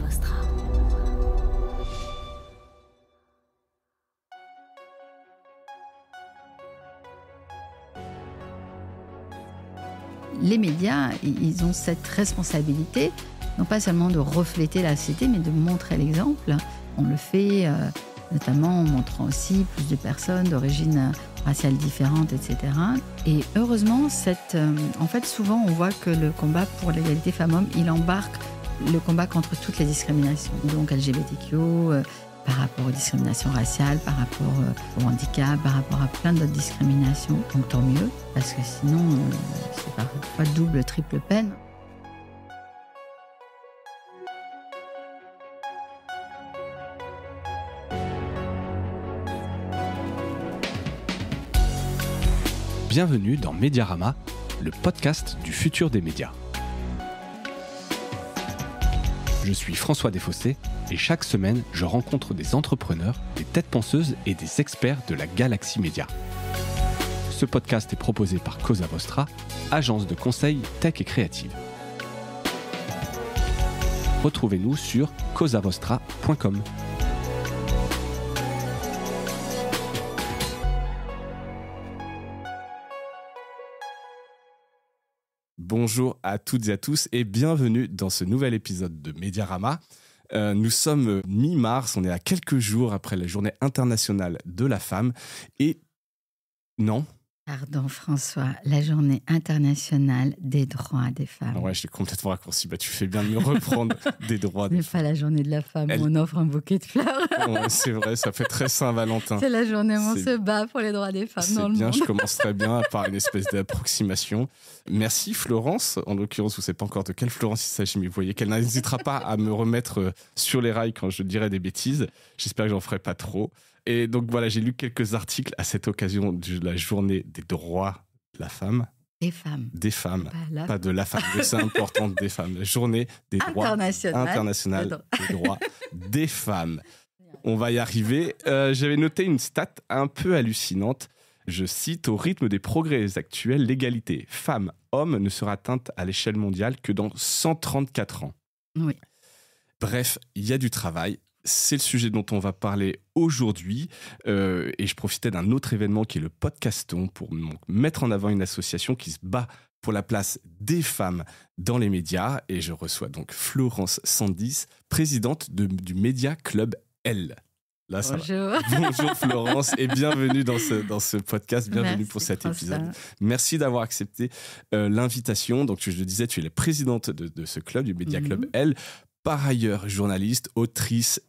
Vostra. Les médias, ils ont cette responsabilité, non pas seulement de refléter la société, mais de montrer l'exemple. On le fait notamment en montrant aussi plus de personnes d'origine raciale différente, etc. Et heureusement, en fait, souvent, on voit que le combat pour l'égalité femmes-hommes, il embarque le combat contre toutes les discriminations. Donc LGBTQ, par rapport aux discriminations raciales, par rapport au handicap, par rapport à plein d'autres discriminations. Donc tant mieux, parce que sinon, c'est parfois double, triple peine. Bienvenue dans Mediarama, le podcast du futur des médias. Je suis François Desfossés et chaque semaine, je rencontre des entrepreneurs, des têtes penseuses et des experts de la galaxie média. Ce podcast est proposé par Cosa Vostra, agence de conseil tech et créative. Retrouvez-nous sur cosavostra.com. Bonjour à toutes et à tous et bienvenue dans ce nouvel épisode de Mediarama. Nous sommes mi-mars, on est à quelques jours après la journée internationale de la femme et non. Pardon François, la journée internationale des droits des femmes. Ouais, je l'ai complètement raccourci. Tu fais bien de me reprendre des droits des femmes. Mais pas la journée de la femme, où on offre un bouquet de fleurs. Ouais, c'est vrai, ça fait très Saint-Valentin. C'est la journée où on se bat pour les droits des femmes dans le monde. C'est bien, je commence très bien par une espèce d'approximation. Merci Florence, en l'occurrence, vous ne savez pas encore de quelle Florence il s'agit, mais vous voyez qu'elle n'hésitera pas à me remettre sur les rails quand je dirai des bêtises. J'espère que j'en ferai pas trop. Et donc voilà, j'ai lu quelques articles à cette occasion de la journée des droits de la femme. Des femmes. Des femmes, pas de la femme, mais c'est important, des femmes. La journée des droits internationale des droits des femmes. On va y arriver. J'avais noté une stat un peu hallucinante. Je cite, au rythme des progrès actuels, l'égalité femmes-hommes ne sera atteinte à l'échelle mondiale que dans 134 ans. Oui. Bref, il y a du travail. C'est le sujet dont on va parler aujourd'hui. Et je profitais d'un autre événement qui est le Podcaston pour mettre en avant une association qui se bat pour la place des femmes dans les médias. Et je reçois donc Florence Sandis, présidente du Média Club L. Là, ça va. Bonjour Florence et bienvenue dans ce podcast, bienvenue Merci, pour cet épisode. Merci d'avoir accepté l'invitation. Donc je le disais, tu es la présidente de ce club, du Média Club L. Par ailleurs, journaliste, autrice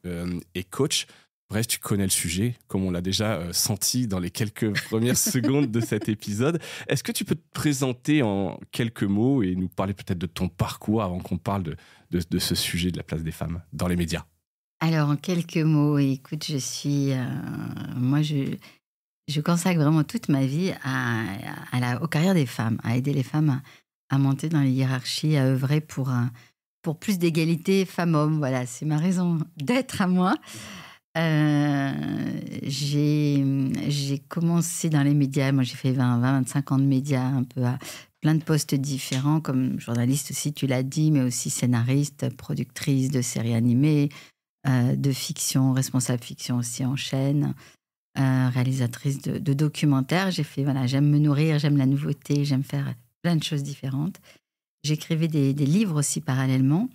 et coach. Bref, tu connais le sujet, comme on l'a déjà senti dans les quelques premières secondes de cet épisode. Est-ce que tu peux te présenter en quelques mots et nous parler peut-être de ton parcours avant qu'on parle de ce sujet de la place des femmes dans les médias ? Alors, en quelques mots, écoute, je suis... moi, je consacre vraiment toute ma vie aux carrières des femmes, à aider les femmes à monter dans les hiérarchies, à œuvrer pour plus d'égalité femmes-hommes. Voilà, c'est ma raison d'être à moi. J'ai commencé dans les médias. Moi, j'ai fait 20-25 ans de médias, un peu à plein de postes différents, comme journaliste aussi, tu l'as dit, mais aussi scénariste, productrice de séries animées, de fiction, responsable fiction aussi en chaîne, réalisatrice de documentaires. J'aime me nourrir, j'aime la nouveauté, j'aime faire plein de choses différentes. J'écrivais des livres aussi parallèlement.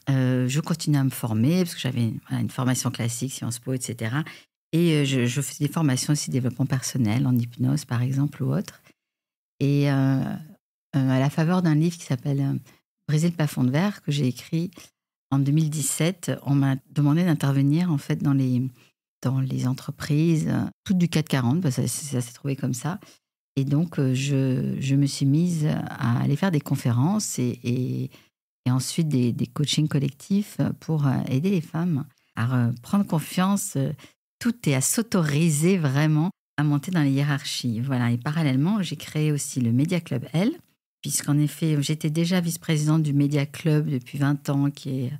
Je continuais à me former parce que j'avais une formation classique, Sciences Po, etc. Et je faisais des formations aussi développement personnel, en hypnose par exemple ou autre. Et à la faveur d'un livre qui s'appelle Briser le plafond de verre que j'ai écrit en 2017, on m'a demandé d'intervenir en fait dans les entreprises, toutes du CAC 40, parce que ça s'est trouvé comme ça. Et donc, je me suis mise à aller faire des conférences et ensuite des coachings collectifs pour aider les femmes à prendre confiance toutes et à s'autoriser vraiment à monter dans les hiérarchies. Voilà. Et parallèlement, j'ai créé aussi le Média Club L, puisqu'en effet, j'étais déjà vice-présidente du Média Club depuis 20 ans, qui est,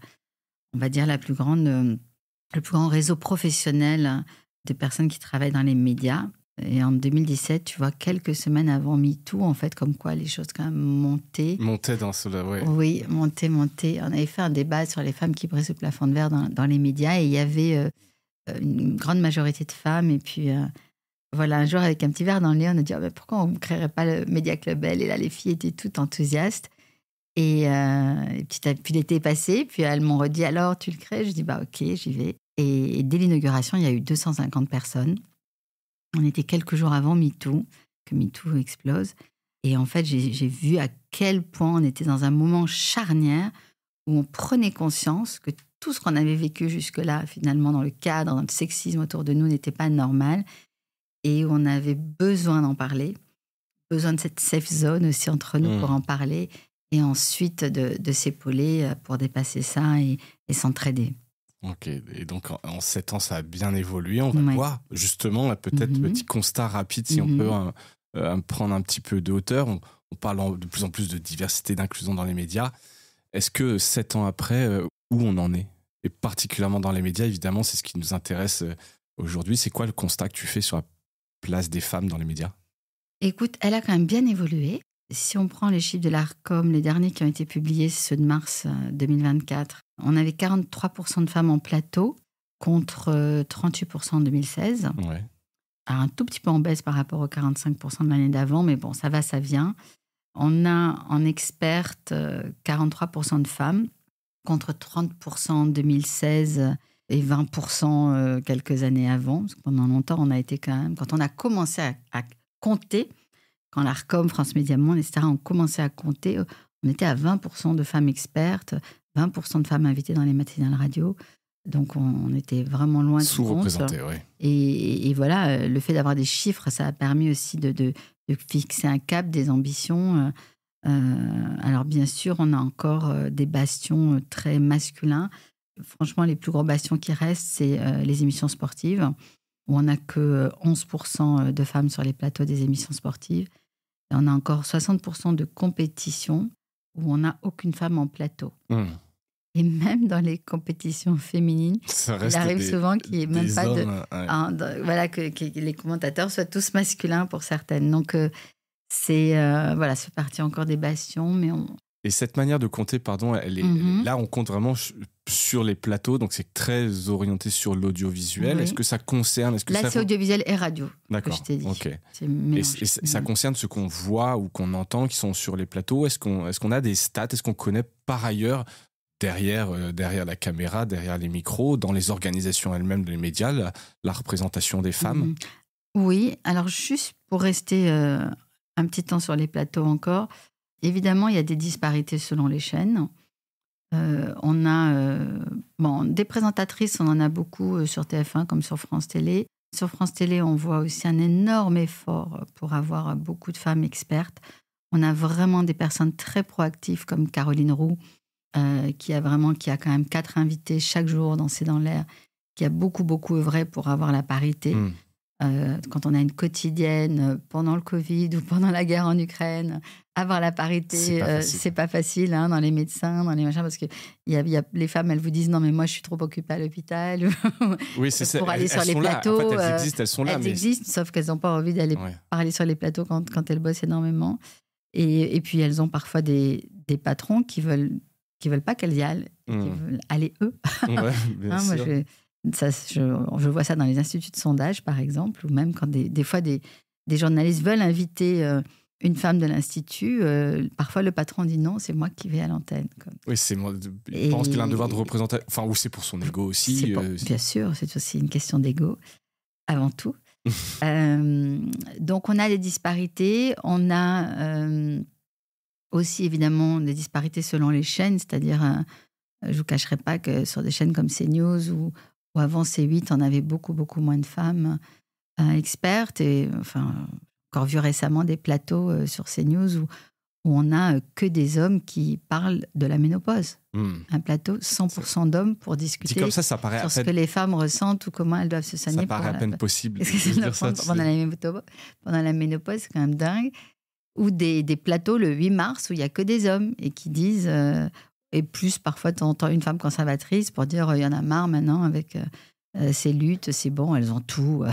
on va dire, le plus grand réseau professionnel de personnes qui travaillent dans les médias. Et en 2017, tu vois, quelques semaines avant MeToo, en fait, comme quoi les choses quand même montaient. Montaient dans cela, oui. Oui, montaient. On avait fait un débat sur les femmes qui brisent le plafond de verre dans les médias et il y avait une grande majorité de femmes. Et puis, voilà, un jour, avec un petit verre dans le nez, on a dit mais pourquoi on ne créerait pas le Média Club Elle? Et là, les filles étaient toutes enthousiastes. Et puis l'été est passé, puis elles m'ont redit alors, tu le crées? Je dis ok, j'y vais. Et dès l'inauguration, il y a eu 250 personnes. On était quelques jours avant MeToo, que MeToo explose. Et en fait, j'ai vu à quel point on était dans un moment charnière où on prenait conscience que tout ce qu'on avait vécu jusque-là, finalement, dans le cadre, dans le sexisme autour de nous, n'était pas normal. Et on avait besoin d'en parler, besoin de cette safe zone aussi entre nous pour en parler. Et ensuite de s'épauler pour dépasser ça et s'entraider. Ok, et donc en 7 ans, ça a bien évolué. On va voir justement, peut-être petit constat rapide, si on peut prendre un petit peu de hauteur. On parle de plus en plus de diversité, d'inclusion dans les médias. Est-ce que 7 ans après, où on en est? Et particulièrement dans les médias, évidemment, c'est ce qui nous intéresse aujourd'hui. C'est quoi le constat que tu fais sur la place des femmes dans les médias? Écoute, elle a quand même bien évolué. Si on prend les chiffres de l'ARCOM, les derniers qui ont été publiés, ceux de mars 2024, on avait 43% de femmes en plateau contre 38% en 2016. Ouais. Alors un tout petit peu en baisse par rapport aux 45% de l'année d'avant, mais bon, ça va, ça vient. On a en experte 43% de femmes contre 30% en 2016 et 20% quelques années avant. Parce que pendant longtemps, on a été quand même... Quand on a commencé à compter... Quand l'ARCOM, France Médias Monde, etc., ont commencé à compter, on était à 20% de femmes expertes, 20% de femmes invitées dans les matinales radio. Donc, on était vraiment loin du compte. Sous-représentées, oui. Et voilà, le fait d'avoir des chiffres, ça a permis aussi de fixer un cap, des ambitions. Alors, bien sûr, on a encore des bastions très masculins. Franchement, les plus gros bastions qui restent, c'est les émissions sportives, où on n'a que 11% de femmes sur les plateaux des émissions sportives. Et on a encore 60% de compétitions où on n'a aucune femme en plateau. Et même dans les compétitions féminines, il arrive souvent qu'il n'y ait même pas voilà, que les commentateurs soient tous masculins pour certaines. Donc, c'est parti encore des bastions, mais Et cette manière de compter, pardon, là, on compte vraiment sur les plateaux, donc c'est très orienté sur l'audiovisuel. Oui. Est-ce que ça concerne... Là, c'est audiovisuel et radio. D'accord, que je t'ai dit. ok. Et ça concerne ce qu'on voit ou qu'on entend qui sont sur les plateaux. Est-ce qu'on a des stats? Est-ce qu'on connaît par ailleurs, derrière la caméra, derrière les micros, dans les organisations elles-mêmes des médias, la représentation des femmes? Oui, alors juste pour rester un petit temps sur les plateaux encore, évidemment, il y a des disparités selon les chaînes. On a des présentatrices, on en a beaucoup sur TF1 comme sur France Télé. Sur France Télé, on voit aussi un énorme effort pour avoir beaucoup de femmes expertes. On a vraiment des personnes très proactives comme Caroline Roux, qui a quand même 4 invités chaque jour dans C'est dans l'air, qui a beaucoup, beaucoup œuvré pour avoir la parité. Quand on a une quotidienne pendant le Covid ou pendant la guerre en Ukraine, avoir la parité, c'est pas facile dans les médecins, dans les machins, parce que les femmes, elles vous disent non, mais moi je suis trop occupée à l'hôpital. Oui, c'est ça. Pour aller sur les plateaux. En fait, elles existent, elles sont là. Elles existent, sauf qu'elles n'ont pas envie d'aller parler sur les plateaux quand elles bossent énormément. Et puis elles ont parfois des patrons qui veulent pas qu'elles y aillent, qui veulent aller eux. Ouais, bien sûr. Moi, je vois ça dans les instituts de sondage, par exemple, ou même quand des fois des journalistes veulent inviter une femme de l'institut, parfois le patron dit non, c'est moi qui vais à l'antenne. Oui, c'est moi. Je pense qu'il a un devoir de représentation. Enfin, ou c'est pour son ego aussi. Bien sûr, c'est aussi une question d'ego, avant tout. Donc, on a des disparités. On a aussi, évidemment, des disparités selon les chaînes, c'est-à-dire, je ne vous cacherai pas que sur des chaînes comme CNews ou avant C8, on avait beaucoup, beaucoup moins de femmes expertes. Et encore vu récemment des plateaux sur CNews où on n'a que des hommes qui parlent de la ménopause. Un plateau 100% d'hommes pour discuter comme ça paraît sur ce que les femmes ressentent ou comment elles doivent se soigner. Ça paraît à peine possible de dire ça. Pendant la ménopause, c'est quand même dingue. Ou des plateaux le 8 mars où il n'y a que des hommes et qui disent... et plus, parfois, tu entends une femme conservatrice pour dire il y en a marre maintenant avec ces luttes, c'est bon, elles ont tout.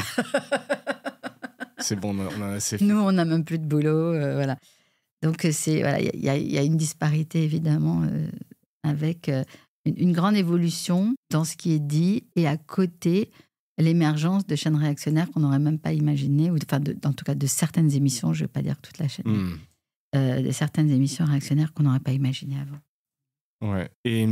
C'est bon, on a assez fait. Nous, on n'a même plus de boulot. Voilà. Donc, voilà, il y a une disparité, évidemment, avec une grande évolution dans ce qui est dit et à côté, l'émergence de chaînes réactionnaires qu'on n'aurait même pas imaginées, ou en tout cas de certaines émissions, je ne vais pas dire toute la chaîne, de certaines émissions réactionnaires qu'on n'aurait pas imaginées avant. Ouais. Et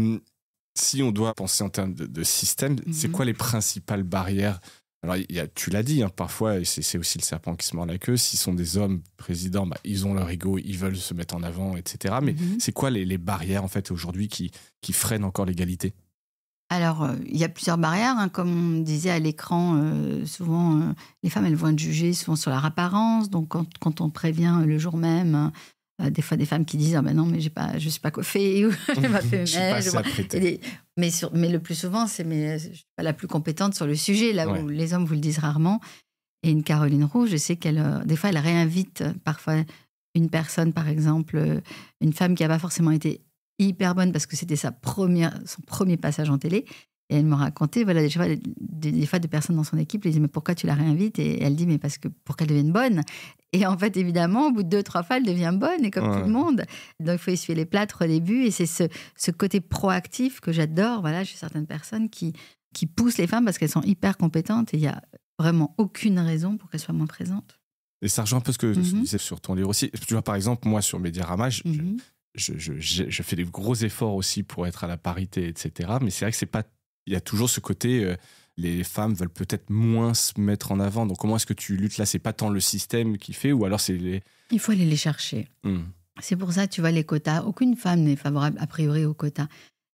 si on doit penser en termes de système, c'est quoi les principales barrières? Alors, tu l'as dit, hein, parfois, et c'est aussi le serpent qui se mord la queue, s'ils sont des hommes présidents, ils ont leur ego, ils veulent se mettre en avant, etc. Mais c'est quoi les barrières, en fait, aujourd'hui qui freinent encore l'égalité? Alors, il y a plusieurs barrières. Hein, comme on disait à l'écran, souvent, les femmes, elles vont être jugées souvent sur leur apparence. Donc, quand on prévient le jour même, des fois, des femmes qui disent « Ah ben non, mais je ne suis pas coiffée » ou « J'ai pas fait mes mèches ». Mais le plus souvent, je ne suis pas la plus compétente sur le sujet, là où les hommes vous le disent rarement. Et une Caroline Roux, je sais des fois, elle réinvite parfois une personne, par exemple, une femme qui n'a pas forcément été hyper bonne parce que c'était son premier passage en télé. Et elle me racontait, voilà, des fois, des personnes dans son équipe lui disaient « Mais pourquoi tu la réinvites ?» Et elle dit « Mais parce que pour qu'elle devienne bonne. » Et en fait, évidemment, au bout de 2-3 fois, elle devient bonne, et comme tout le monde. Donc, il faut essuyer les plâtres au début. Et c'est ce côté proactif que j'adore, voilà, chez certaines personnes qui poussent les femmes parce qu'elles sont hyper compétentes et il n'y a vraiment aucune raison pour qu'elles soient moins présentes. Et ça rejoint un peu ce que tu disais sur ton livre aussi. Tu vois, par exemple, moi, sur Médiarama, je fais des gros efforts aussi pour être à la parité, etc. Mais c'est vrai que il y a toujours ce côté, les femmes veulent peut-être moins se mettre en avant. Donc, comment est-ce que tu luttes là? C'est pas tant le système qui fait, ou alors c'est Il faut aller les chercher. C'est pour ça, tu vois, les quotas. Aucune femme n'est favorable, a priori, aux quotas.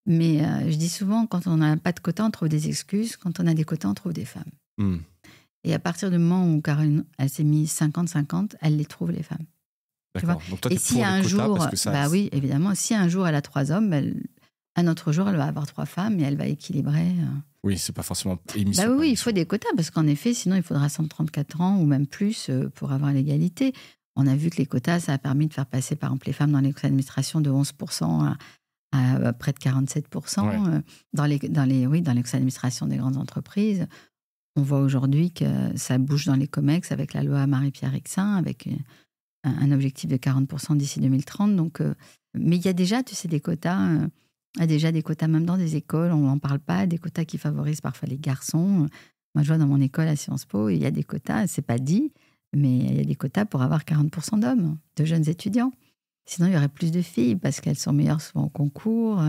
Mais je dis souvent, quand on n'a pas de quotas, on trouve des excuses. Quand on a des quotas, on trouve des femmes. Et à partir du moment où Caroline, elle s'est mise 50-50, elle les trouve, les femmes. D'accord. Donc, toi, tu es si pour un les quotas jour, parce que ça... oui, évidemment, si un jour elle a 3 hommes, un autre jour, elle va avoir 3 femmes et elle va équilibrer. Oui, c'est pas forcément oui, il faut des quotas parce qu'en effet, sinon, il faudra 134 ans ou même plus pour avoir l'égalité. On a vu que les quotas, ça a permis de faire passer, par exemple, les femmes dans les conseils d'administration de 11% à près de 47%. Dans les conseils d'administration des grandes entreprises. On voit aujourd'hui que ça bouge dans les COMEX avec la loi Marie-Pierre Rixain, avec un objectif de 40% d'ici 2030. Donc, mais il y a déjà, tu sais, des quotas. Il y a déjà des quotas même dans des écoles, on n'en parle pas, des quotas qui favorisent parfois les garçons. Moi, je vois dans mon école à Sciences Po, il y a des quotas, c'est pas dit, mais il y a des quotas pour avoir 40% d'hommes, de jeunes étudiants. Sinon, il y aurait plus de filles parce qu'elles sont meilleures souvent au concours.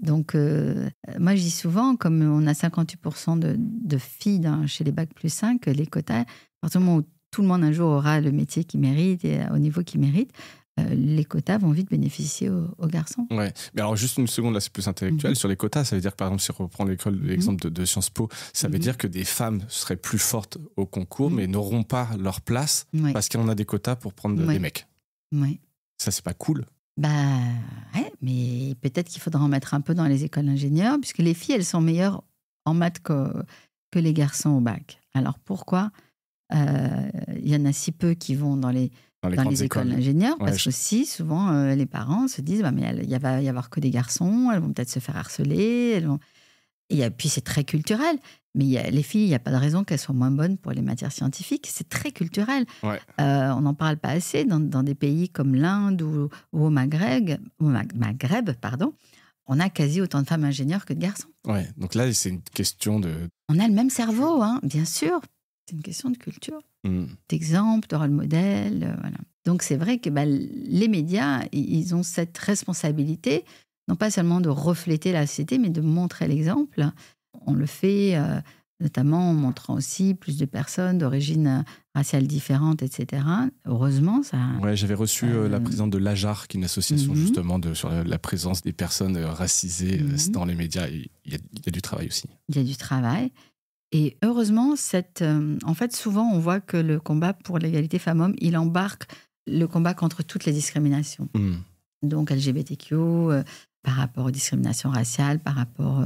Donc, moi, je dis souvent, comme on a 58% de filles chez les Bac plus 5, les quotas, à partir du moment où tout le monde un jour aura le métier qu'il mérite et au niveau qu'il mérite, les quotas vont vite bénéficier aux garçons. Ouais. Mais alors, juste une seconde, là, c'est plus intellectuel. Sur les quotas, ça veut dire que, par exemple, si on reprend l'exemple de Sciences Po, ça veut dire que des femmes seraient plus fortes au concours, mais n'auront pas leur place parce qu'on a des quotas pour prendre des mecs. Oui. Ça, c'est pas cool. Mais peut-être qu'il faudra en mettre un peu dans les écoles d'ingénieurs, puisque les filles, elles sont meilleures en maths que les garçons au bac. Alors, pourquoi il y en a si peu qui vont dans les écoles d'ingénieurs, parce que souvent, les parents se disent mais il va y avoir que des garçons, elles vont peut-être se faire harceler. Et puis, c'est très culturel. Mais les filles, il n'y a pas de raison qu'elles soient moins bonnes pour les matières scientifiques. C'est très culturel. On n'en parle pas assez dans des pays comme l'Inde ou au Maghreb, on a quasi autant de femmes ingénieurs que de garçons. Ouais, donc là, c'est une question de... On a le même cerveau, hein, bien sûr. C'est une question de culture, d'exemple, de rôle modèle. Voilà. Donc, c'est vrai que les médias, ils ont cette responsabilité, non pas seulement de refléter la société, mais de montrer l'exemple. On le fait notamment en montrant aussi plus de personnes d'origine raciale différente, etc. Heureusement, ça... Ouais, j'avais reçu la présidente de l'AJAR, qui est une association justement sur la présence des personnes racisées dans les médias. Il y a du travail aussi. Il y a du travail. Et heureusement, en fait, souvent, on voit que le combat pour l'égalité femmes-hommes, il embarque le combat contre toutes les discriminations. Donc, LGBTQ, par rapport aux discriminations raciales, par rapport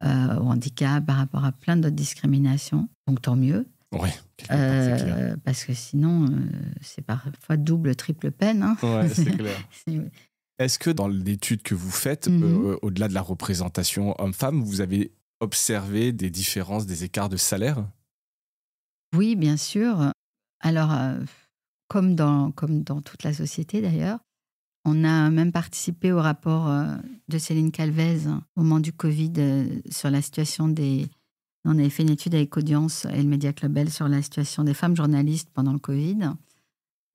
au handicap, par rapport à plein d'autres discriminations. Donc, tant mieux. Oui, c'est clair. Parce que sinon, c'est parfois double, triple peine. Hein. Ouais, c'est clair. Est-ce que dans l'étude que vous faites, au-delà de la représentation homme-femme, vous avez observé des différences, des écarts de salaire? Oui, bien sûr. Alors, comme dans toute la société d'ailleurs, on a même participé au rapport de Céline Calvez au moment du Covid sur la situation des... On avait fait une étude avec Audience et le Media Club Elle sur la situation des femmes journalistes pendant le Covid.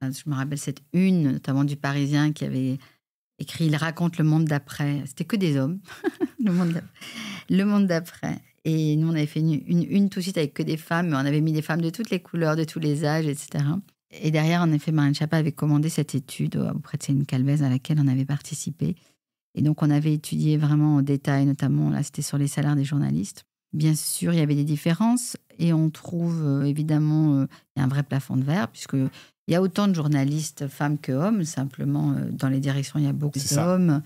Je me rappelle cette une, notamment du Parisien, qui avait écrit « Il raconte le monde d'après ». C'était que des hommes, le monde d'après. Et nous, on avait fait une tout de suite avec que des femmes, mais on avait mis des femmes de toutes les couleurs, de tous les âges, etc. Et derrière, en effet, Marlène Schiappa avait commandé cette étude auprès de Céline Calvez à laquelle on avait participé. Et donc, on avait étudié vraiment en détail, notamment, là, c'était sur les salaires des journalistes. Bien sûr, il y avait des différences et on trouve évidemment il y a un vrai plafond de verre puisqu'il y a autant de journalistes femmes que hommes. Simplement, dans les directions, il y a beaucoup d'hommes.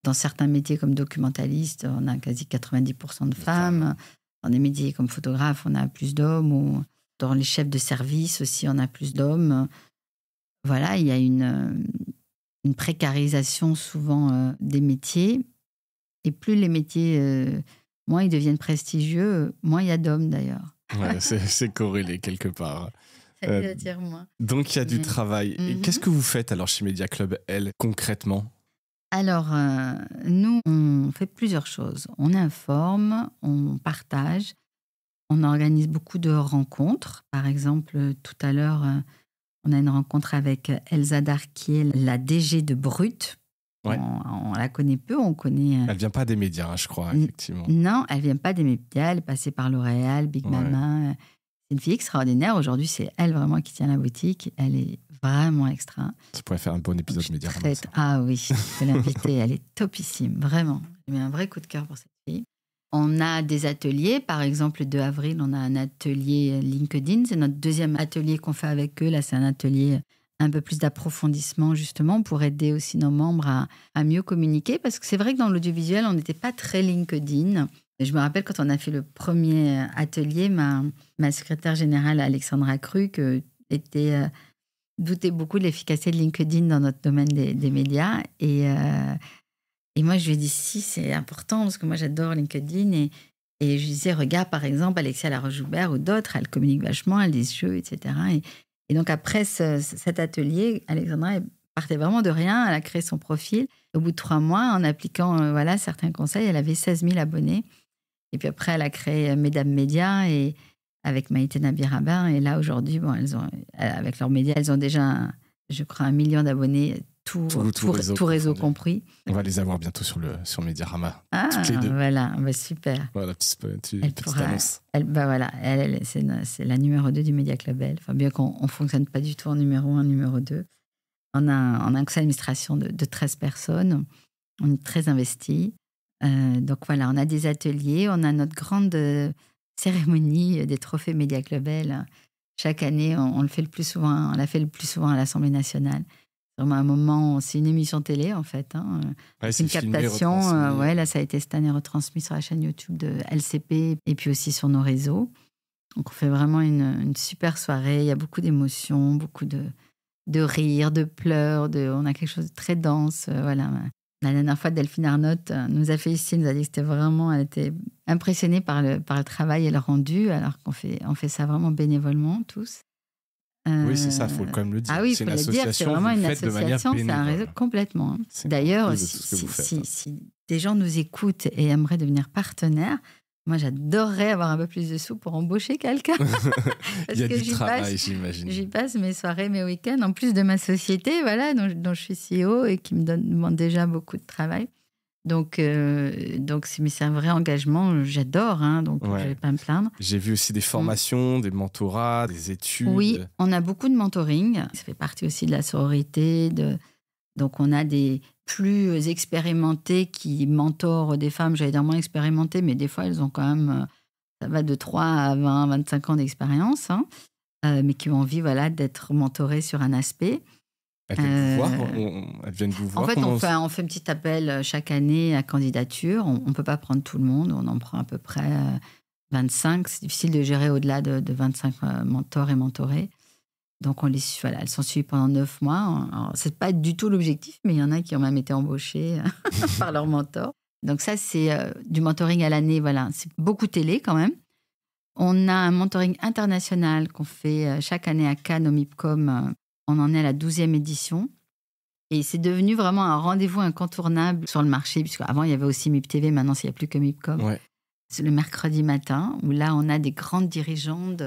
Dans certains métiers comme documentaliste, on a quasi 90% de femmes. Dans des métiers comme photographe, on a plus d'hommes. Ou dans les chefs de service aussi, on a plus d'hommes. Voilà, il y a une précarisation souvent des métiers. Et plus les métiers... moins ils deviennent prestigieux, moins il y a d'hommes d'ailleurs. Ouais, c'est corrélé quelque part. Ça veut dire moins. Donc il y a du travail. Et qu'est-ce que vous faites alors chez Media Club Elle concrètement? Alors, nous, on fait plusieurs choses. On informe, on partage, on organise beaucoup de rencontres. Par exemple, tout à l'heure, on a une rencontre avec Elsa Darquier, la DG de Brut. Ouais. On la connaît peu, on connaît... Elle vient pas des médias, je crois, effectivement. Non, elle vient pas des médias, elle est passée par L'Oréal, Big Mama. C'est une fille extraordinaire. Aujourd'hui, c'est elle vraiment qui tient la boutique. Elle est vraiment extra. Ça pourrait faire un bon épisode de Média. Ah oui, je peux l'inviter. Elle est topissime, vraiment. J'ai mis un vrai coup de cœur pour cette fille. On a des ateliers. Par exemple, le 2 avril, on a un atelier LinkedIn. C'est notre deuxième atelier qu'on fait avec eux. Là, c'est un atelier... un peu plus d'approfondissement, justement, pour aider aussi nos membres à mieux communiquer. Parce que c'est vrai que dans l'audiovisuel, on n'était pas très LinkedIn. Et je me rappelle quand on a fait le premier atelier, ma secrétaire générale, Alexandra Cruc, doutait beaucoup de l'efficacité de LinkedIn dans notre domaine des médias. Et moi, je lui ai dit, si, c'est important, parce que moi, j'adore LinkedIn. Et je lui disais, regarde, par exemple, Alexia Laroche-Joubert ou d'autres, elles communiquent vachement, elles disent jeux, etc. Et donc, après cet atelier, Alexandra partait vraiment de rien. Elle a créé son profil. Au bout de 3 mois, en appliquant certains conseils, elle avait 16 000 abonnés. Et puis après, elle a créé Mesdames Médias et avec Maïté Nabir-Rabin. Et là, aujourd'hui, avec leurs médias, elles ont déjà, je crois, 1 million d'abonnés, tout réseau compris. On va les avoir bientôt sur Mediarama. Ah, toutes les deux. Voilà, super. Voilà, petite annonce. C'est la numéro 2 du Media Club Elle. Enfin, bien qu'on ne fonctionne pas du tout en numéro 1, numéro 2. On a un conseil d'administration de 13 personnes. On est très investis. Donc voilà, on a des ateliers. On a notre grande cérémonie des trophées Media Club Elle. Chaque année, on le fait le plus souvent. On l'a fait le plus souvent à l'Assemblée nationale. C'est vraiment un moment, c'est une émission télé en fait. C'est une captation. Là, ça a été cette année retransmis sur la chaîne YouTube de LCP et puis aussi sur nos réseaux. Donc on fait vraiment une super soirée. Il y a beaucoup d'émotions, beaucoup de rires, de pleurs. On a quelque chose de très dense. Voilà. La dernière fois, Delphine Arnault nous a félicité, nous a dit que c'était vraiment, elle était impressionnée par le travail et le rendu, alors qu'on fait ça vraiment bénévolement tous. Oui, c'est ça, il faut quand même le dire. Ah oui, c'est il faut une le dire, c'est vraiment une association, c'est un réseau complètement. D'ailleurs, si des gens nous écoutent et aimeraient devenir partenaires, moi j'adorerais avoir un peu plus de sous pour embaucher quelqu'un. Il y a du travail, j'imagine. J'y passe mes soirées, mes week-ends, en plus de ma société, voilà, dont je suis CEO et qui me demande déjà beaucoup de travail. Donc c'est un vrai engagement, j'adore, donc je ne vais pas me plaindre. J'ai vu aussi des formations, des mentorats, des études. Oui, on a beaucoup de mentoring, ça fait partie aussi de la sororité. Donc on a des plus expérimentés qui mentorent des femmes, j'allais dire moins expérimentées, mais des fois elles ont quand même, ça va de 3 à 20, 25 ans d'expérience, mais qui ont envie d'être mentorées sur un aspect. Elles viennent vous voir. En fait, on fait un petit appel chaque année à candidature. On ne peut pas prendre tout le monde. On en prend à peu près 25. C'est difficile de gérer au-delà de 25 mentors et mentorés. Donc, elles sont suivies pendant 9 mois. Ce n'est pas du tout l'objectif, mais il y en a qui ont même été embauchés par leur mentor. Donc ça, c'est du mentoring à l'année. Voilà. C'est beaucoup télé quand même. On a un mentoring international qu'on fait chaque année à Cannes au MIPCOM. On en est à la 12e édition. Et c'est devenu vraiment un rendez-vous incontournable sur le marché, puisqu'avant, il y avait aussi MIP TV, maintenant, il n'y a plus que MIPCOM. Ouais. C'est le mercredi matin, où là, on a des grandes dirigeantes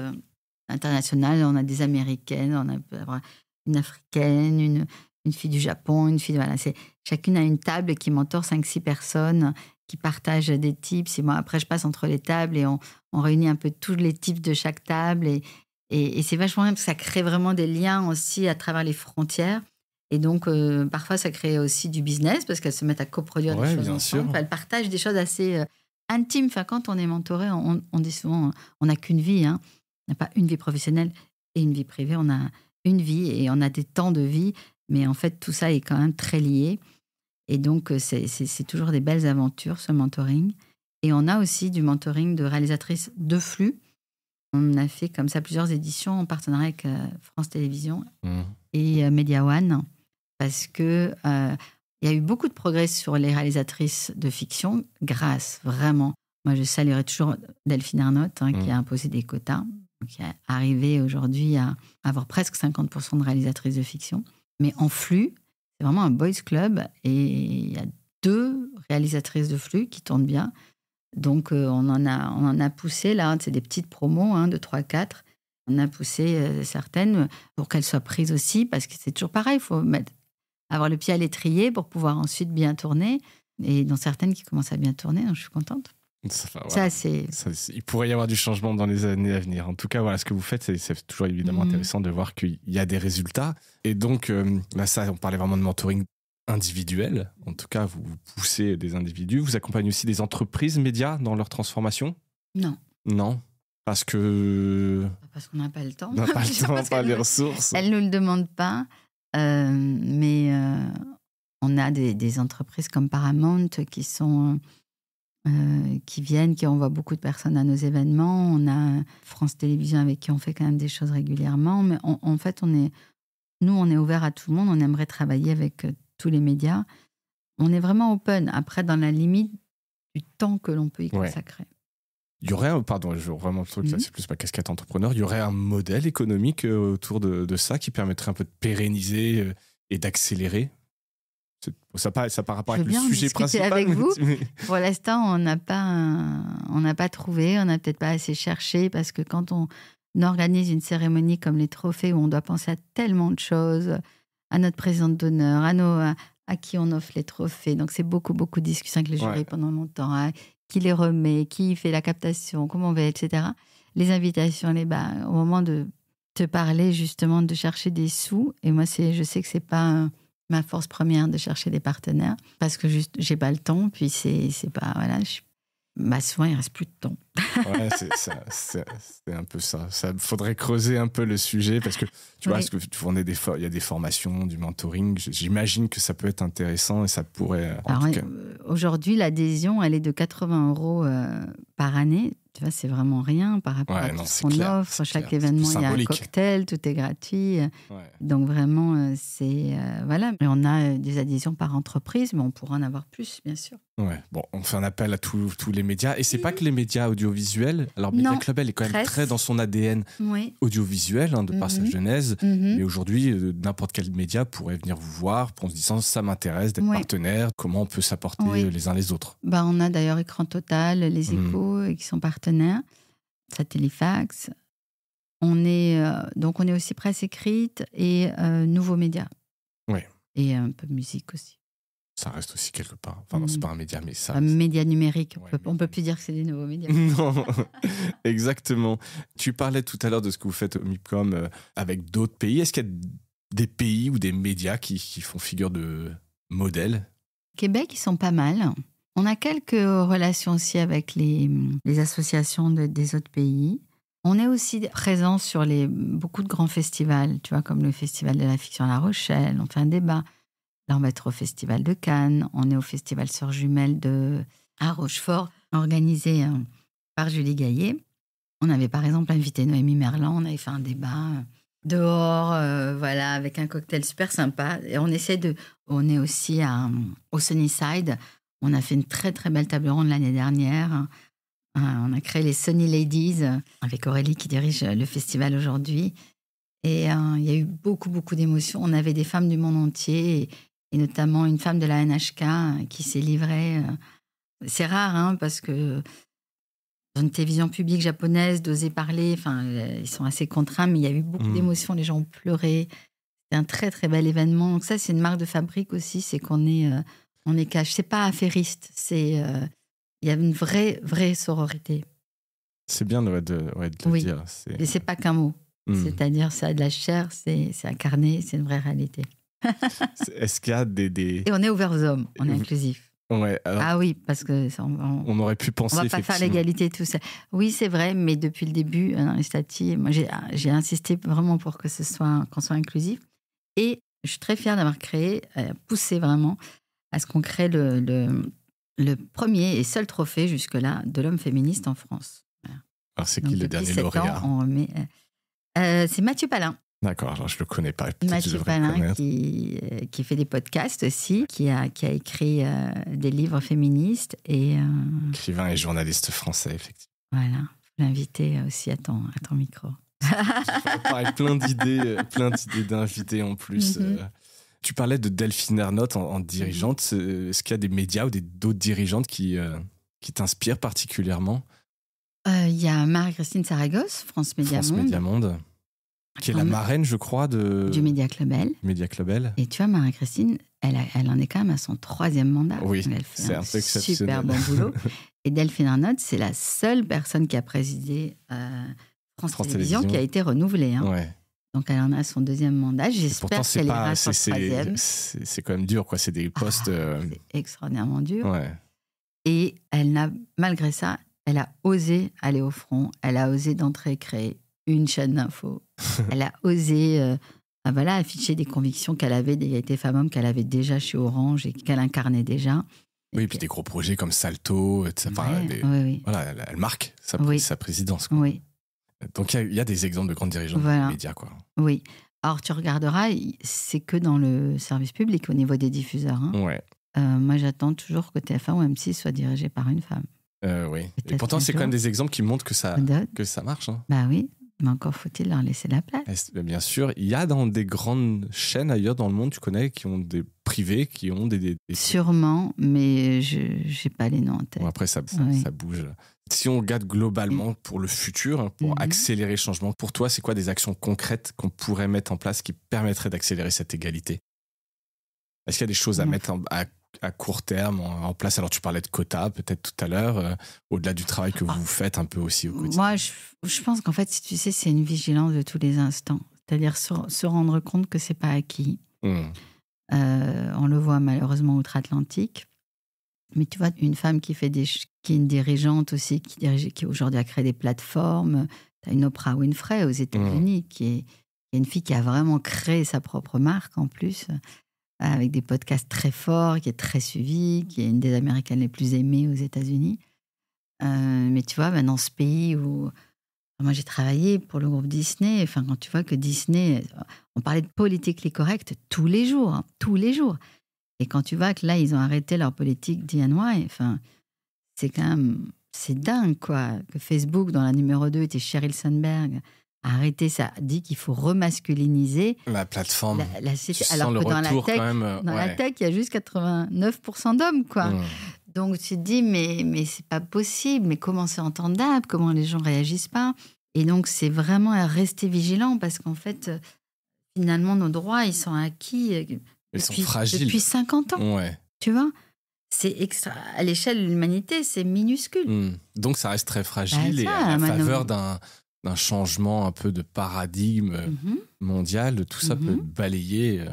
internationales. On a des Américaines, on a une Africaine, une fille du Japon, une fille... Voilà, chacune a une table qui mentor 5-6 personnes qui partagent des tips. Et moi, après, je passe entre les tables et on réunit un peu tous les tips de chaque table. Et c'est vachement bien parce que ça crée vraiment des liens aussi à travers les frontières. Et donc, parfois, ça crée aussi du business parce qu'elles se mettent à coproduire des choses ensemble. Elles partagent des choses assez intimes. Enfin, quand on est mentoré, on dit souvent, on n'a qu'une vie. Hein. On n'a pas une vie professionnelle et une vie privée. On a une vie et on a des temps de vie. Mais en fait, tout ça est quand même très lié. Et donc, c'est toujours des belles aventures, ce mentoring. Et on a aussi du mentoring de réalisatrices de flux. On a fait comme ça plusieurs éditions en partenariat avec France Télévisions et Media One. Parce qu'il y a eu beaucoup de progrès sur les réalisatrices de fiction, grâce vraiment. Moi, je saluerai toujours Delphine Ernotte, qui a imposé des quotas, qui est arrivée aujourd'hui à avoir presque 50% de réalisatrices de fiction. Mais en flux, c'est vraiment un boys club et il y a 2 réalisatrices de flux qui tournent bien. Donc, on en a poussé, là, c'est des petites promos de 3-4. On a poussé certaines pour qu'elles soient prises aussi, parce que c'est toujours pareil, il faut avoir le pied à l'étrier pour pouvoir ensuite bien tourner. Et dans certaines qui commencent à bien tourner, donc je suis contente. Il pourrait y avoir du changement dans les années à venir. En tout cas, voilà, ce que vous faites, c'est toujours évidemment intéressant de voir qu'il y a des résultats. Et donc, là, on parlait vraiment de mentoring individuel. En tout cas, vous poussez des individus. Vous accompagnez aussi des entreprises médias dans leur transformation ? Non. Parce qu'on n'a pas le temps. On n'a pas le temps, pas les ressources. Elles ne nous le demandent pas. Mais on a des entreprises comme Paramount qui viennent, qui envoient beaucoup de personnes à nos événements. On a France Télévisions avec qui on fait quand même des choses régulièrement. Mais en fait, on est ouvert à tout le monde. On aimerait travailler avec tous les médias. On est vraiment open. Après, dans la limite du temps que l'on peut y consacrer. Il y aurait, vraiment le truc, ça, c'est plus ma casquette entrepreneur, il y aurait un modèle économique autour de ça qui permettrait un peu de pérenniser et d'accélérer. Ça par rapport avec le sujet principal. Avec vous. Pour l'instant, on n'a pas trouvé, on n'a peut-être pas assez cherché, parce que quand on organise une cérémonie comme les trophées, où on doit penser à tellement de choses, à notre présidente d'honneur, à qui on offre les trophées. Donc, c'est beaucoup, beaucoup de discussions avec le jury pendant longtemps. Qui les remet, qui fait la captation, comment on va, etc. Les invitations, au moment de te parler, justement, de chercher des sous. Et moi, je sais que c'est pas ma force première de chercher des partenaires, parce que juste, j'ai pas le temps. Puis c'est pas, voilà, souvent, il reste plus de temps. Ouais, c'est un peu ça. Ça faudrait creuser un peu le sujet, parce que tu vois, il y a des formations, du mentoring. J'imagine que ça peut être intéressant et ça pourrait. Aujourd'hui, l'adhésion, elle est de 80 € par année. Tu vois, c'est vraiment rien par rapport à tout ce qu'on offre. Chaque événement, il y a un cocktail, tout est gratuit. Donc vraiment, voilà. Et on a des adhésions par entreprise, mais on pourra en avoir plus, bien sûr. Ouais. Bon, on fait un appel à tous les médias. Et c'est pas que les médias audiovisuels. Alors, Media Club, elle est quand même très dans son ADN audiovisuel, de par sa genèse. Mais aujourd'hui, n'importe quel média pourrait venir vous voir en se disant, ça m'intéresse d'être partenaire. Comment on peut s'apporter les uns les autres. On a d'ailleurs Écran Total, Les Échos, qui sont partenaires. Satellifax. On est aussi presse écrite et nouveaux médias. Oui. Et un peu de musique aussi. Ça reste aussi quelque part. Enfin, non, c'est pas un média, mais ça. Un média numérique. On peut plus dire que c'est des nouveaux médias. Non, exactement. Tu parlais tout à l'heure de ce que vous faites au MIPCOM avec d'autres pays. Est-ce qu'il y a des pays ou des médias qui font figure de modèle ? Québec, ils sont pas mal. On a quelques relations aussi avec les associations des autres pays. On est aussi présent sur beaucoup de grands festivals, tu vois, comme le Festival de la fiction à La Rochelle. On fait un débat. Là, on va être au Festival de Cannes. On est au Festival Sœurs Jumelles à Rochefort, organisé par Julie Gaillet. On avait par exemple invité Noémie Merlan. On avait fait un débat dehors, voilà, avec un cocktail super sympa. Et on est aussi au Sunnyside. On a fait une très, très belle table ronde l'année dernière On a créé les Sunny Ladies avec Aurélie qui dirige le festival aujourd'hui. Et il y a eu beaucoup, beaucoup d'émotions. On avait des femmes du monde entier et notamment une femme de la NHK qui s'est livrée. C'est rare, hein, parce que dans une télévision publique japonaise, d'oser parler, ils sont assez contraints, mais il y a eu beaucoup d'émotions. Les gens ont pleuré. C'est un très, très bel événement. Donc ça, c'est une marque de fabrique aussi, c'est qu'on est cash. C'est pas affairiste, il y a une vraie sororité. C'est bien de le dire. Et c'est pas qu'un mot. C'est-à-dire, ça a de la chair, c'est incarné, c'est une vraie réalité. Est-ce qu'il y a des... Et on est ouvert aux hommes, on est inclusif. Ouais, alors, ah oui, parce que on aurait pu penser. On va pas faire l'égalité tout ça. Oui, c'est vrai, mais depuis le début, dans les statuts, moi j'ai insisté vraiment pour qu'on soit inclusif. Et je suis très fière d'avoir poussé vraiment à ce qu'on crée le premier et seul trophée jusque-là de l'homme féministe en France. Voilà. Alors c'est qui le dernier lauréat? C'est Mathieu Palin. D'accord, alors je ne le connais pas. Mathieu Palin qui fait des podcasts aussi, qui a écrit des livres féministes. Écrivain et journaliste français, effectivement. Voilà, il faut l'inviter aussi à ton micro. Pareil, plein d'idées d'invités en plus. Tu parlais de Delphine Ernotte en dirigeante. Est-ce qu'il y a des médias ou d'autres dirigeantes qui t'inspirent particulièrement? Il y a Marie-Christine Saragosse, France Média Monde. Qui est la marraine, je crois, du Média Club Elle. Et tu vois, Marie-Christine, elle en est quand même à son 3e mandat. Oui, elle fait c'est un peu exceptionnel. Super bon boulot. Et Delphine Ernotte, c'est la seule personne qui a présidé France Télévisions qui a été renouvelée. Hein. Ouais. Donc, elle en a son 2e mandat. J'espère qu'elle ira sur le 3e. C'est quand même dur, quoi. C'est des postes... C'est extraordinairement dur. Ouais. Et malgré ça, elle a osé aller au front. Elle a osé d'entrer créer une chaîne d'infos. Elle a osé afficher des convictions qu'elle avait d'égalité femmes-hommes, qu'elle avait déjà chez Orange et qu'elle incarnait déjà. Oui, et puis des gros projets comme Salto, etc. Oui. Voilà, elle marque sa présidence. Quoi. Oui. Donc il y a des exemples de grandes dirigeantes des médias. Quoi. Oui. Alors tu regarderas, c'est que dans le service public au niveau des diffuseurs. Hein. Ouais. Moi j'attends toujours que TF1 ou M6 soient dirigés par une femme. Oui. Et pourtant c'est quand même des exemples qui montrent que ça marche. Hein. Bah oui. Mais encore faut-il leur laisser la place. Bien sûr, il y a dans des grandes chaînes ailleurs dans le monde, tu connais, qui ont des privés, qui ont des... Sûrement, mais je n'ai pas les noms en tête. Bon, après, ça bouge. Si on regarde globalement pour le futur, pour accélérer le changement, pour toi, c'est quoi des actions concrètes qu'on pourrait mettre en place qui permettraient d'accélérer cette égalité? Est-ce qu'il y a des choses à mettre à court terme en place? Alors, tu parlais de quotas peut-être tout à l'heure, au-delà du travail que vous faites un peu aussi au quotidien. Moi, je pense qu'en fait, si tu sais, c'est une vigilance de tous les instants. C'est-à-dire se rendre compte que c'est pas acquis. On le voit malheureusement outre-Atlantique. Mais tu vois, une femme qui est une dirigeante aussi, qui aujourd'hui a créé des plateformes. Tu as une Oprah Winfrey aux États-Unis, qui est une fille qui a vraiment créé sa propre marque en plus, avec des podcasts très forts, qui est très suivie, qui est une des Américaines les plus aimées aux États-Unis. Mais tu vois, dans ce pays où... Moi, j'ai travaillé pour le groupe Disney. Enfin, quand tu vois que Disney... On parlait de politically correct tous les jours. Et quand tu vois que là, ils ont arrêté leur politique DNY, enfin, c'est quand même... C'est dingue, quoi. Que Facebook, dans la numéro 2, était Sheryl Sandberg... Arrêter ça, dit qu'il faut remasculiniser la plateforme. Alors que dans la tech, il y a juste 89% d'hommes, quoi. Donc tu te dis, mais c'est pas possible, mais comment c'est entendable, comment les gens réagissent pas. Et donc c'est vraiment à rester vigilant parce qu'en fait, finalement, nos droits, ils sont acquis sont fragiles. Depuis 50 ans. Ouais. Tu vois, c'est extra. À l'échelle de l'humanité, c'est minuscule. Donc ça reste très fragile et à la faveur d'un changement un peu de paradigme mondial, tout ça peut balayer.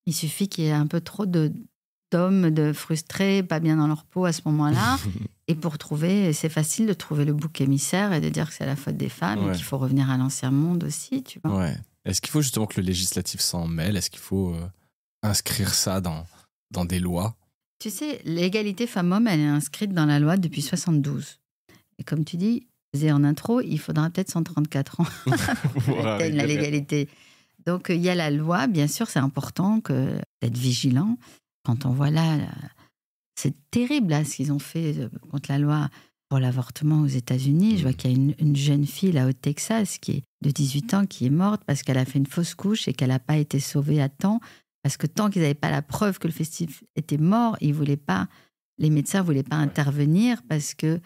Il suffit qu'il y ait un peu trop d'hommes frustrés, pas bien dans leur peau à ce moment-là. Et c'est facile de trouver le bouc émissaire et de dire que c'est la faute des femmes et qu'il faut revenir à l'ancien monde aussi, tu vois. Ouais. Est-ce qu'il faut justement que le législatif s'en mêle? Est-ce qu'il faut inscrire ça dans des lois? Tu sais, l'égalité femmes-hommes, elle est inscrite dans la loi depuis 72. Et comme tu dis, en intro, il faudra peut-être 134 ans pour atteindre la légalité. Donc, il y a la loi. Bien sûr, c'est important d'être vigilant. Quand on voit là, c'est terrible là, ce qu'ils ont fait contre la loi pour l'avortement aux États-Unis. Je vois qu'il y a une jeune fille là au Texas qui est de 18 ans qui est morte parce qu'elle a fait une fausse couche et qu'elle n'a pas été sauvée à temps. Parce que tant qu'ils n'avaient pas la preuve que le festif était mort, les médecins ne voulaient pas intervenir parce qu'ils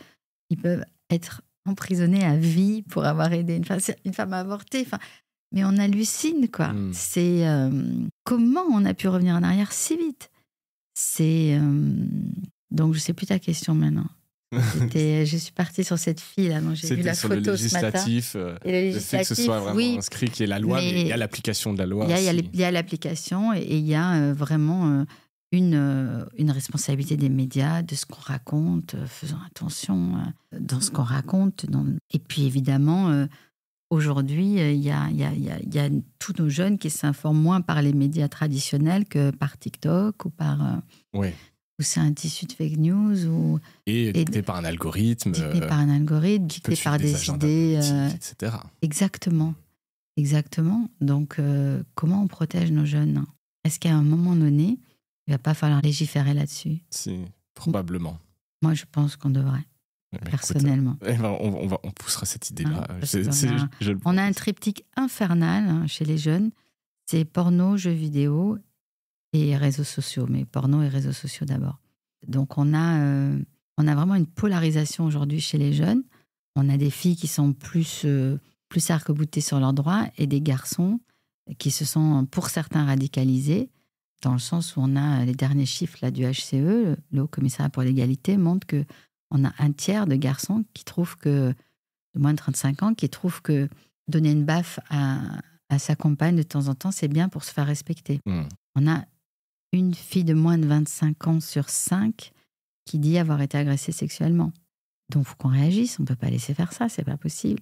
peuvent être emprisonnés à vie pour avoir aidé une femme à avorter. Enfin, mais on hallucine, quoi. C'est comment on a pu revenir en arrière si vite. Donc, je ne sais plus ta question maintenant. Je suis partie sur cette fille là, dont j'ai vu la photo ce matin. Et le législatif, que ce soit vraiment inscrit qu'il y ait la loi, mais il y a l'application de la loi. Il y a l'application et il y a vraiment une responsabilité des médias, de ce qu'on raconte, faisons attention dans ce qu'on raconte. Et puis évidemment, aujourd'hui, il y a tous nos jeunes qui s'informent moins par les médias traditionnels que par TikTok ou par... Ou c'est un tissu de fake news. Et dicté par un algorithme. Dicté par un algorithme, dicté par des idées. Etc. Exactement. Donc, comment on protège nos jeunes ? Est-ce qu'à un moment donné, il ne va pas falloir légiférer là-dessus ? Si, probablement. Moi, je pense qu'on devrait, personnellement. On poussera cette idée-là. On a un triptyque infernal chez les jeunes. C'est porno, jeux vidéo et réseaux sociaux, mais porno et réseaux sociaux d'abord. Donc on a vraiment une polarisation aujourd'hui chez les jeunes. On a des filles qui sont plus arc-boutées sur leurs droits et des garçons qui se sont, pour certains, radicalisés, dans le sens où on a les derniers chiffres là, du HCE, le Haut Commissariat pour l'égalité, montrent qu'on a un tiers de garçons de moins de 35 ans qui trouvent que donner une baffe à sa compagne de temps en temps, c'est bien pour se faire respecter. On a une fille de moins de 25 ans sur 5 qui dit avoir été agressée sexuellement. Donc, il faut qu'on réagisse. On ne peut pas laisser faire ça. C'est pas possible.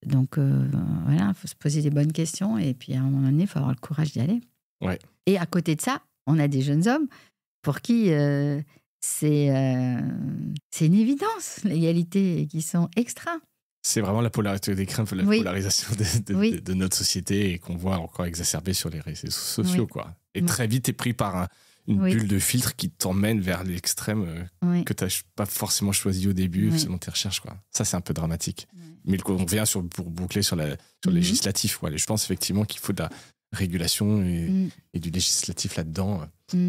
Donc, voilà, il faut se poser des bonnes questions. Et puis, à un moment donné, il faut avoir le courage d'y aller. Ouais. Et à côté de ça, on a des jeunes hommes pour qui c'est une évidence, l'égalité, et qui sont extra. C'est vraiment la polarité des craintes, la polarisation de notre société et qu'on voit encore exacerbée sur les réseaux sociaux, quoi. Et très vite, t'es pris par une bulle de filtre qui t'emmène vers l'extrême que t'as pas forcément choisi au début selon tes recherches, quoi. Ça, c'est un peu dramatique. Mais on revient pour boucler sur le législatif. Je pense effectivement qu'il faut de la régulation et du législatif là-dedans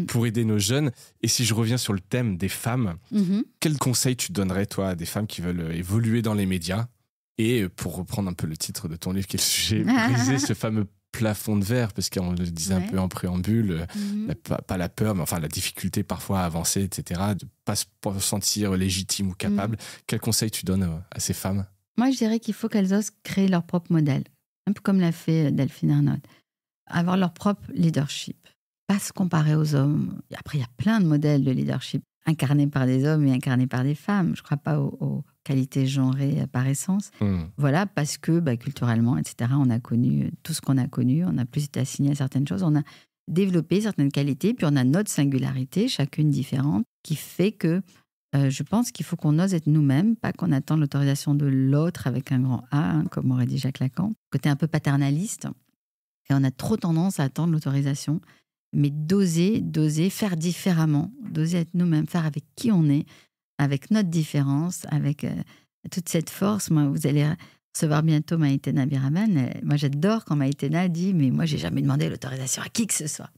pour aider nos jeunes. Et si je reviens sur le thème des femmes, quel conseil tu donnerais, toi, à des femmes qui veulent évoluer dans les médias? Et pour reprendre un peu le titre de ton livre, qui est le sujet, briser ce fameux plafond de verre, parce qu'on le disait un peu en préambule, pas la peur, mais enfin la difficulté parfois à avancer, etc., de ne pas se sentir légitime ou capable. Quel conseil tu donnes à ces femmes? Moi, je dirais qu'il faut qu'elles osent créer leur propre modèle, un peu comme l'a fait Delphine Ernotte. Avoir leur propre leadership, pas se comparer aux hommes. Après, il y a plein de modèles de leadership incarnés par des hommes et incarnés par des femmes. Je ne crois pas aux qualités genrées par essence. Voilà, parce que culturellement, etc., on a connu tout ce qu'on a connu, on a plus été assigné à certaines choses, on a développé certaines qualités, puis on a notre singularité, chacune différente, qui fait que je pense qu'il faut qu'on ose être nous-mêmes, pas qu'on attende l'autorisation de l'autre avec un grand A, comme aurait dit Jacques Lacan. Côté un peu paternaliste, et on a trop tendance à attendre l'autorisation, mais d'oser faire différemment, d'oser être nous-mêmes, faire avec qui on est, avec notre différence, avec toute cette force. Moi, vous allez recevoir bientôt Maïtena Biraman. Moi, j'adore quand Maïtena dit « mais moi, j'ai jamais demandé l'autorisation à qui que ce soit ».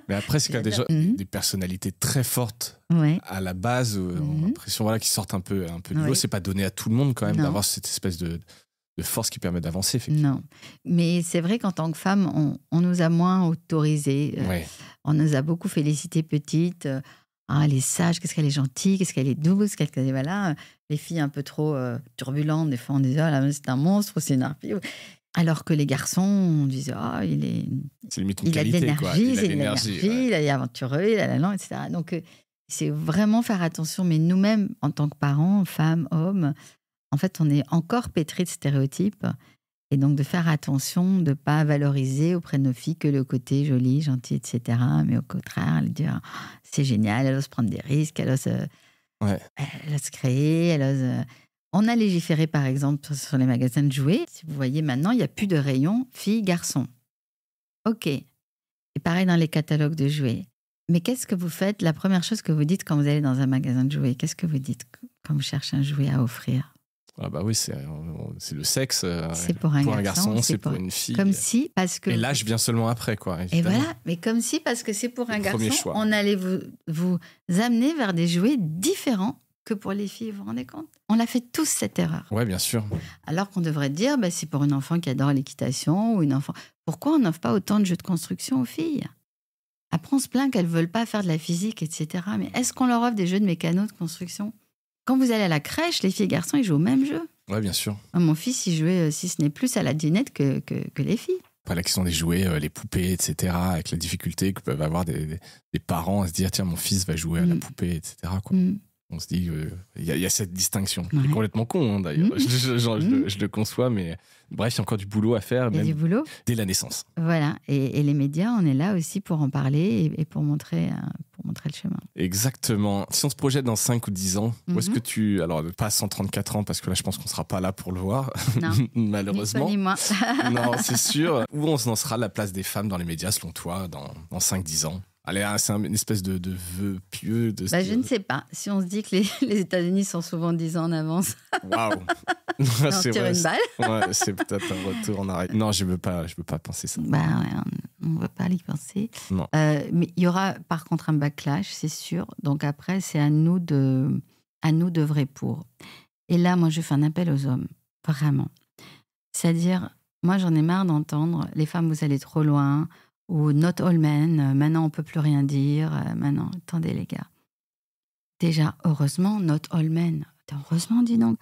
Mais après, c'est qu'il y a des personnalités très fortes à la base, on a l'impression qui sortent un peu de l'eau. C'est pas donné à tout le monde quand même d'avoir cette espèce de force qui permet d'avancer, effectivement. Non, mais c'est vrai qu'en tant que femme, on nous a moins autorisé. On nous a beaucoup félicité petite. Elle est sage, qu'est-ce qu'elle est gentille, qu'est-ce qu'elle est douce, voilà. Les filles un peu trop turbulentes, des fois on disait c'est un monstre ou c'est une harpie. Alors que les garçons, on disait c'est limite une qualité, il a de l'énergie, il est aventureux, il a la langue, etc. Donc c'est vraiment faire attention, mais nous-mêmes en tant que parents, femmes, hommes, en fait, on est encore pétris de stéréotypes. Et donc, de faire attention, de ne pas valoriser auprès de nos filles que le côté joli, gentil, etc. Mais au contraire, elle dit c'est génial, elle ose prendre des risques, elle ose créer, elle ose... On a légiféré, par exemple, sur les magasins de jouets. Si vous voyez maintenant, il n'y a plus de rayon filles-garçons. OK. Et pareil dans les catalogues de jouets. Mais qu'est-ce que vous faites? La première chose que vous dites quand vous allez dans un magasin de jouets, qu'est-ce que vous dites? quand vous cherchez un jouet à offrir? Ah bah oui, c'est le sexe. C'est pour un garçon, c'est pour une fille. Comme si, parce que... Et l'âge vient seulement après, quoi. Et voilà, mais comme si, parce que c'est pour un garçon, choix. On allait vous amener vers des jouets différents que pour les filles, vous vous rendez compte? On a fait tous cette erreur. Ouais, bien sûr. Alors qu'on devrait dire, c'est pour une enfant qui adore l'équitation ou une enfant... Pourquoi on n'offre pas autant de jeux de construction aux filles? Après, on se plaint qu'elles ne veulent pas faire de la physique, etc. Mais est-ce qu'on leur offre des jeux de mécano de construction? Quand vous allez à la crèche, les filles et garçons, ils jouent au même jeu. Ouais, bien sûr. Mon fils, il jouait, si ce n'est plus à la dinette que les filles. Après, la question des jouets, les poupées, etc., avec la difficulté que peuvent avoir des parents à se dire, tiens, mon fils va jouer à la poupée, etc., quoi. On se dit, il y a cette distinction, qui est complètement con, d'ailleurs. Je le conçois, mais bref, il y a encore du boulot à faire, même dès la naissance. Voilà, et les médias, on est là aussi pour en parler et pour montrer le chemin. Exactement. Si on se projette dans 5 ou 10 ans, où est-ce que tu... Alors, pas à 134 ans, parce que là, je pense qu'on ne sera pas là pour le voir, non. malheureusement. Ni toi, ni moi. Non, c'est sûr. Où on en sera la place des femmes dans les médias, selon toi, dans 5-10 ans? Allez, c'est une espèce de vœu pieux. Je ne sais pas. Si on se dit que les États-Unis sont souvent 10 ans en avance. Waouh. On tire une balle. Ouais, c'est peut-être un retour en arrière. Non, je veux pas penser ça. On ne va pas y penser. Non. Mais il y aura par contre un backlash, c'est sûr. Donc après, c'est à nous d'œuvrer pour. Et là, moi, je fais un appel aux hommes, vraiment. C'est-à-dire, moi, j'en ai marre d'entendre les femmes, vous allez trop loin. Ou not all men, maintenant on peut plus rien dire, maintenant, attendez les gars. Déjà, heureusement, not all men. Heureusement, dis donc.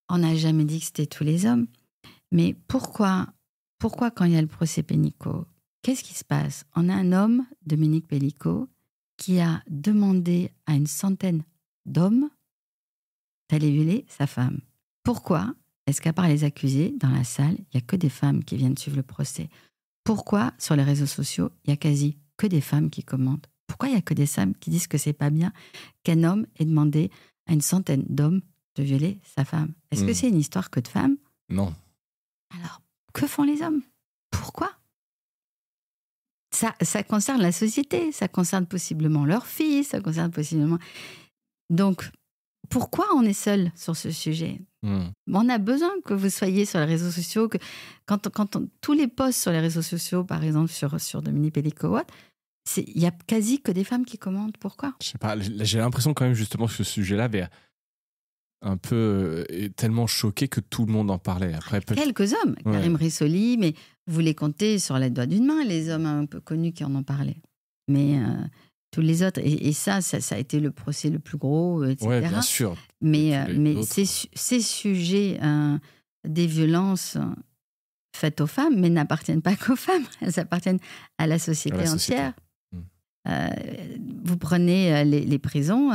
On n'a jamais dit que c'était tous les hommes. Mais pourquoi quand il y a le procès Pénicaud, qu'est-ce qui se passe? On a un homme, Dominique Pénicaud, qui a demandé à une centaine d'hommes d'aller violer sa femme. Pourquoi est-ce qu'à part les accusés, dans la salle, il n'y a que des femmes qui viennent suivre le procès? Pourquoi, sur les réseaux sociaux, il n'y a quasi que des femmes qui commentent? Pourquoi il n'y a que des femmes qui disent que c'est pas bien qu'un homme ait demandé à une centaine d'hommes de violer sa femme? Est-ce que c'est une histoire que de femmes? Non. Alors, que font les hommes? Pourquoi? Ça concerne la société, ça concerne possiblement leurs filles, ça concerne possiblement... Donc, pourquoi on est seul sur ce sujet? On a besoin que vous soyez sur les réseaux sociaux, que tous les posts sur les réseaux sociaux, par exemple sur Dominique Pénicaud, il n'y a quasi que des femmes qui commentent. Pourquoi? Je sais pas, j'ai l'impression quand même justement que ce sujet-là avait un peu tellement choqué que tout le monde en parlait. Après, quelques hommes, Karim Rissoli, mais vous les comptez sur les doigts d'une main, les hommes un peu connus qui en ont parlé. Mais... tous les autres, et ça a été le procès le plus gros, etc. Oui, bien sûr. Mais ces sujets des violences faites aux femmes, mais n'appartiennent pas qu'aux femmes, elles appartiennent à la société entière. Vous prenez les prisons,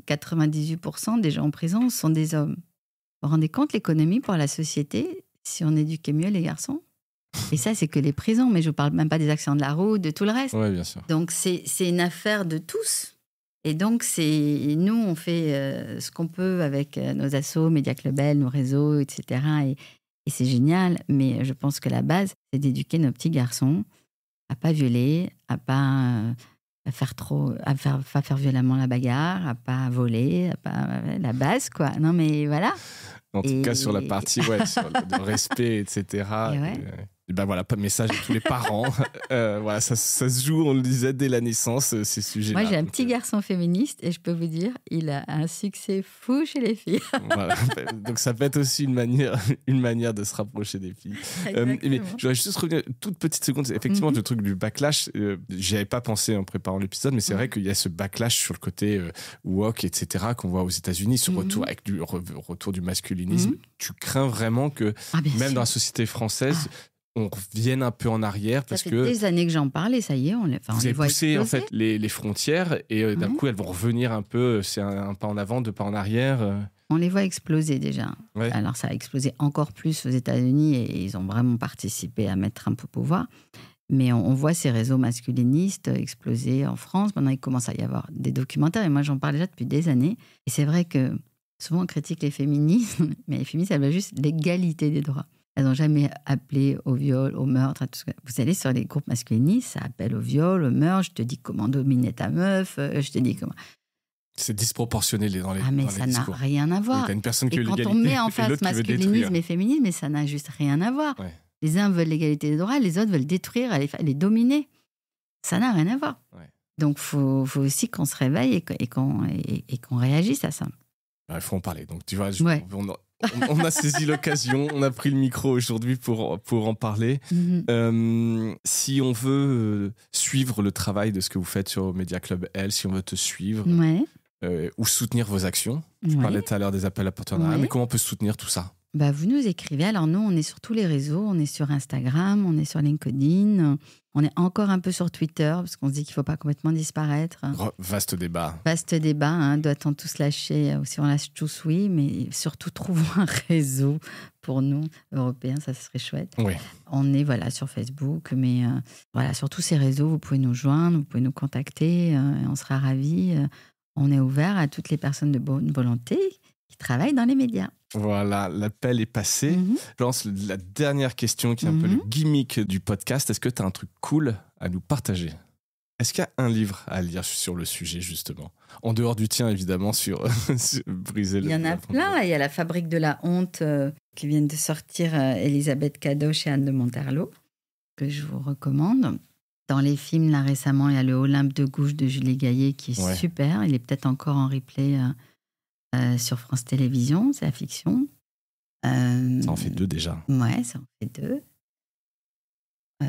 98% des gens en prison sont des hommes. Vous vous rendez compte l'économie pour la société si on éduquait mieux les garçons? Et ça, c'est que les prisons, mais je ne parle même pas des accidents de la route, de tout le reste. Oui, bien sûr. Donc, c'est une affaire de tous. Et donc, nous, on fait ce qu'on peut avec nos assos, Média Club Elle, nos réseaux, etc. Et c'est génial. Mais je pense que la base, c'est d'éduquer nos petits garçons à ne pas violer, à pas faire violemment la bagarre, à pas voler, à pas la base, quoi. Non, mais voilà. En tout cas, sur la partie, sur le respect, etc. Et ben voilà, pas de message à tous les parents. Voilà, ça se joue, on le disait, dès la naissance, ces sujets-là. Moi, j'ai un petit garçon féministe et je peux vous dire, il a un succès fou chez les filles. Voilà. Donc, ça peut être aussi une manière de se rapprocher des filles. Mais j'aurais juste revenir une toute petite seconde. Effectivement, le truc du backlash, j'y avais pas pensé en préparant l'épisode, mais c'est vrai qu'il y a ce backlash sur le côté woke, etc., qu'on voit aux États-Unis, ce retour avec du retour du masculinisme. Tu crains vraiment que, même dans la société française, on revienne un peu en arrière parce que... Ça fait des années que j'en parlais, ça y est, on les voit poussé exploser. En fait les frontières et d'un coup elles vont revenir un peu, c'est un pas en avant, 2 pas en arrière. On les voit exploser déjà. Ouais. Alors ça a explosé encore plus aux États-Unis et ils ont vraiment participé à mettre Trump au pouvoir. Mais on voit ces réseaux masculinistes exploser en France. Maintenant, il commence à y avoir des documentaires et moi j'en parle déjà depuis des années. Et c'est vrai que souvent on critique les féministes, mais les féministes elles veulent juste l'égalité des droits. Elles n'ont jamais appelé au viol, au meurtre, à tout ce que... Vous allez sur les groupes masculinistes, ça appelle au viol, au meurtre, je te dis comment dominer ta meuf, je te dis comment... C'est disproportionné dans les mais dans ça les n'a discours. rien à voir. Oui, t'as une personne qui Et veut quand l'égalité on met en et face l'autre qui veut masculinisme détruire. et féminisme, mais ça n'a juste rien à voir. Ouais. Les uns veulent l'égalité des droits, les autres veulent détruire, les dominer. Ça n'a rien à voir. Ouais. Donc, faut aussi qu'on se réveille et qu'on réagisse à ça. Il faut en parler. Donc, tu vois, Ouais. on a saisi l'occasion, on a pris le micro aujourd'hui pour en parler. Si on veut suivre le travail de ce que vous faites sur Media Club L, si on veut te suivre ou soutenir vos actions, tu parlais tout à l'heure des appels à partenariat, mais comment on peut soutenir tout ça? Vous nous écrivez. Alors nous, on est sur tous les réseaux. On est sur Instagram, on est sur LinkedIn. On est encore un peu sur Twitter parce qu'on se dit qu'il ne faut pas complètement disparaître. Vaste débat. Vaste débat. Doit-on tous lâcher? Si on lâche tous, oui. Mais surtout, trouvons un réseau pour nous, Européens. Ça serait chouette. Oui. On est sur Facebook. Mais sur tous ces réseaux, vous pouvez nous joindre, vous pouvez nous contacter. On sera ravis. On est ouvert à toutes les personnes de bonne volonté qui travaillent dans les médias. Voilà, l'appel est passé. Je lance la dernière question qui est un peu le gimmick du podcast. Est-ce que tu as un truc cool à nous partager? Est-ce qu'il y a un livre à lire sur le sujet, justement? En dehors du tien, évidemment, sur briser le... Il y en a plein. Il y a La Fabrique de la honte qui vient de sortir, Elisabeth Cadoche et Anne de Monterlo, que je vous recommande. Dans les films, là, récemment, il y a Le Olympe de gauche de Julie Gaillet qui est super. Il est peut-être encore en replay sur France Télévisions, c'est la fiction. Ça en fait 2 déjà. Ouais, ça en fait 2.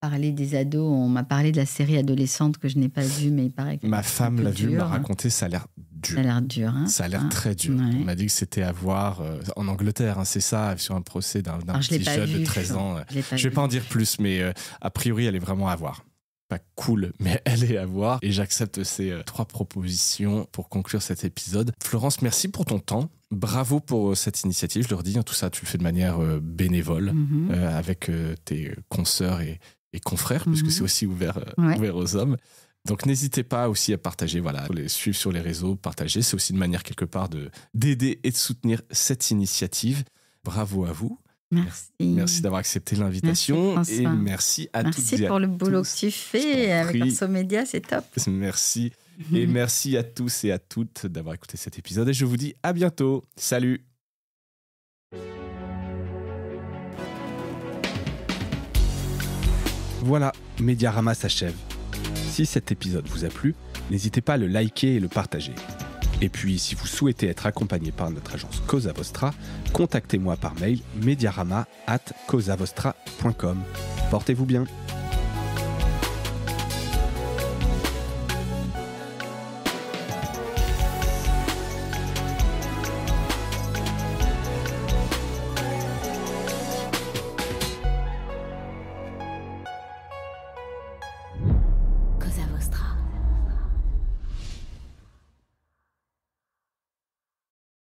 Parler des ados, on m'a parlé de la série adolescente que je n'ai pas vue, mais il paraît que ma femme l'a vue, m'a raconté, ça a l'air dur. Ça a l'air dur. Ça a l'air très dur. Ouais. On m'a dit que c'était à voir en Angleterre, c'est ça, sur un procès d'un petit jeune de 13 ans. Je ne vais pas en dire plus, mais a priori, elle est vraiment à voir. Pas cool, mais elle est à voir. Et j'accepte ces 3 propositions pour conclure cet épisode. Florence, merci pour ton temps. Bravo pour cette initiative. Je le redis, tout ça, tu le fais de manière bénévole avec tes consoeurs et confrères, puisque c'est aussi ouvert aux hommes. Donc n'hésitez pas aussi à partager, les suivre sur les réseaux, partager. C'est aussi une manière quelque part d'aider et de soutenir cette initiative. Bravo à vous. Merci d'avoir accepté l'invitation. Merci, et merci à toutes et à tous. Merci pour le boulot que tu fais avec Arso Média, c'est top. Merci. Et merci à tous et à toutes d'avoir écouté cet épisode. Et je vous dis à bientôt. Salut. Voilà, Mediarama s'achève. Si cet épisode vous a plu, n'hésitez pas à le liker et le partager. Et puis, si vous souhaitez être accompagné par notre agence Cosa Vostra, contactez-moi par mail mediarama@cosavostra.com. Portez-vous bien.